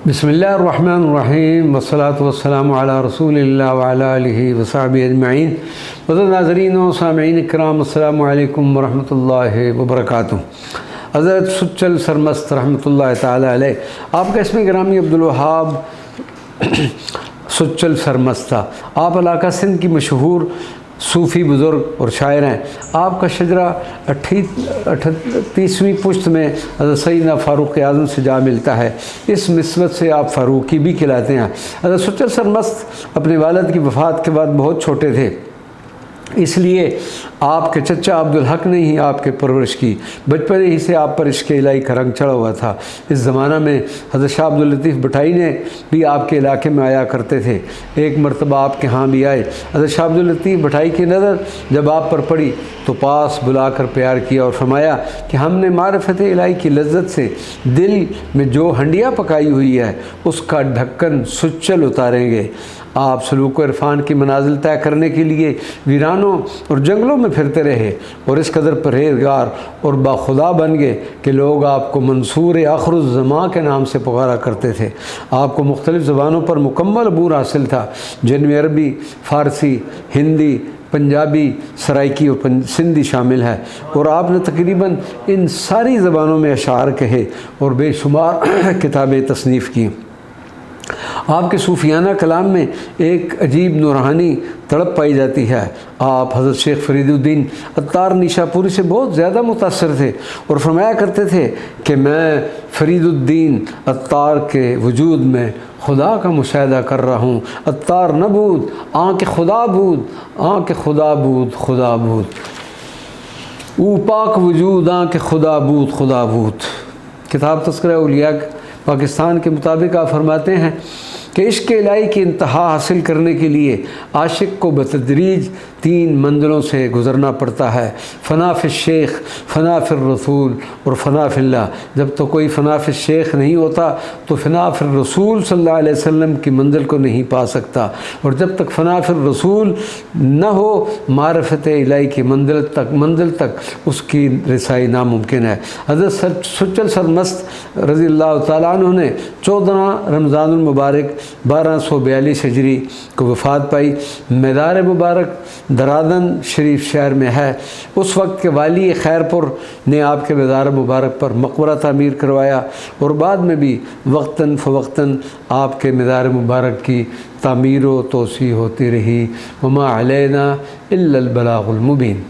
बिस्मिल्लाहिर्रहमानिर्रहीम वस्सलातु वस्सलामु अला रसूलिल्लाह व अला आलिहि व सहबिहि अजमईन। नाज़रीन व सामीईन इकराम, अस्सलामु अलैकुम व रहमतुल्लाहि व बरकातुहू। हज़रत सुच्चल सरमस्त रहमतुल्लाहि ताला अलैह, आपका इसमें ग्रामी अब्दुल वहाब सुच्चल सरमस्त था। आप इलाका सिंध की मशहूर सूफ़ी बुज़ुर्ग और शायर हैं। आपका शजरा 38वीं पुश्त में हज़रत सैयदना फ़ारूक़ आज़म से जा मिलता है। इस निस्बत से आप फ़ारूक़ी भी कहलाते हैं। हज़रत सुच्चल सरमस्त अपने वालिद की वफ़ात के बाद बहुत छोटे थे, इसलिए आपके चचा अब्दुल हक ने ही आपके परवरिश की। बचपन ही से आप पर इश्क़ इलाही का रंग चढ़ा हुआ था। इस ज़माना में हज़रत शाह अब्दुल लतीफ़ भटाई ने भी आपके इलाके में आया करते थे। एक मरतबा आपके यहाँ भी आए। हज़रत शाह अब्दुल लतीफ़ भटाई की नज़र जब आप पर पड़ी तो पास बुलाकर प्यार किया और फरमाया कि हमने मारिफत इलाही की लज्जत से दिल में जो हंडिया पकाई हुई है उसका ढक्कन सुच्चल उतारेंगे। आप सलूक इरफान की मनाजिल तय करने के लिए वीरानों और जंगलों में फिरते रहे और इस कदर परहेज़गार और बाखुदा बन गए कि लोग आपको मंसूर आखिरुज़्ज़मां के नाम से पुकारा करते थे। आपको मुख्तलिफ़ ज़बानों पर मुकम्मल अबूर हासिल था, जिनमें अरबी, फ़ारसी, हिंदी, पंजाबी, सराइकी और सिंधी शामिल है। और आपने तकरीबन इन सारी ज़बानों में अशार कहे और बेशुमार किताबें तसनीफ़ की। आपके सूफियाना कलाम में एक अजीब नूरानी तड़प पाई जाती है। आप हज़रत शेख फरीदुद्दीन अत्तार निशापुरी से बहुत ज़्यादा मुतासर थे और फरमाया करते थे कि मैं फरीदुद्दीन अत्तार के वजूद में खुदा का मुशाहिदा कर रहा हूँ। अत्तार नबूद आँख खुदा बूद, आँख खुदा बूद, खुदा बूद ऊ पाक वजूद, आँख खुदा बूद, खुदा बूद। किताब तज़किरा औलिया पाकिस्तान के मुताबिक आप फरमाते हैं कि इश्क़ इलाही की इंतहा हासिल करने के लिए आशिक को बतदरीज 3 मंजिलों से गुज़रना पड़ता है। फ़ना फ़िश शेख, फ़ना फ़िर रसूल और फ़ना फ़िल्लाह। जब तो कोई फ़ना फ़िश शेख नहीं होता तो फ़ना फ़िर रसूल सल्लल्लाहु अलैहि वसल्लम की मंजिल को नहीं पा सकता, और जब तक फ़ना फ़िर रसूल न हो मारिफत इलाही की मंजिल तक उसकी रसाई नामुमकिन है। हज़रत सुच्चल सरमस्त रज़ी अल्लाह तआला अन्हु ने 14 रमज़ानुल मुबारक 1242 हिजरी को वफ़ात पाई। मैदार मुबारक दरादन शरीफ शहर में है। उस वक्त के वाली खैरपुर ने आपके मैदार मुबारक पर मकबरा तामीर करवाया और बाद में भी वक्तन फ़वक्तन आपके मैदार मुबारक की तामीर व तोसी होती रही। वमा अलैना इल्लल बलागुल मुबीन।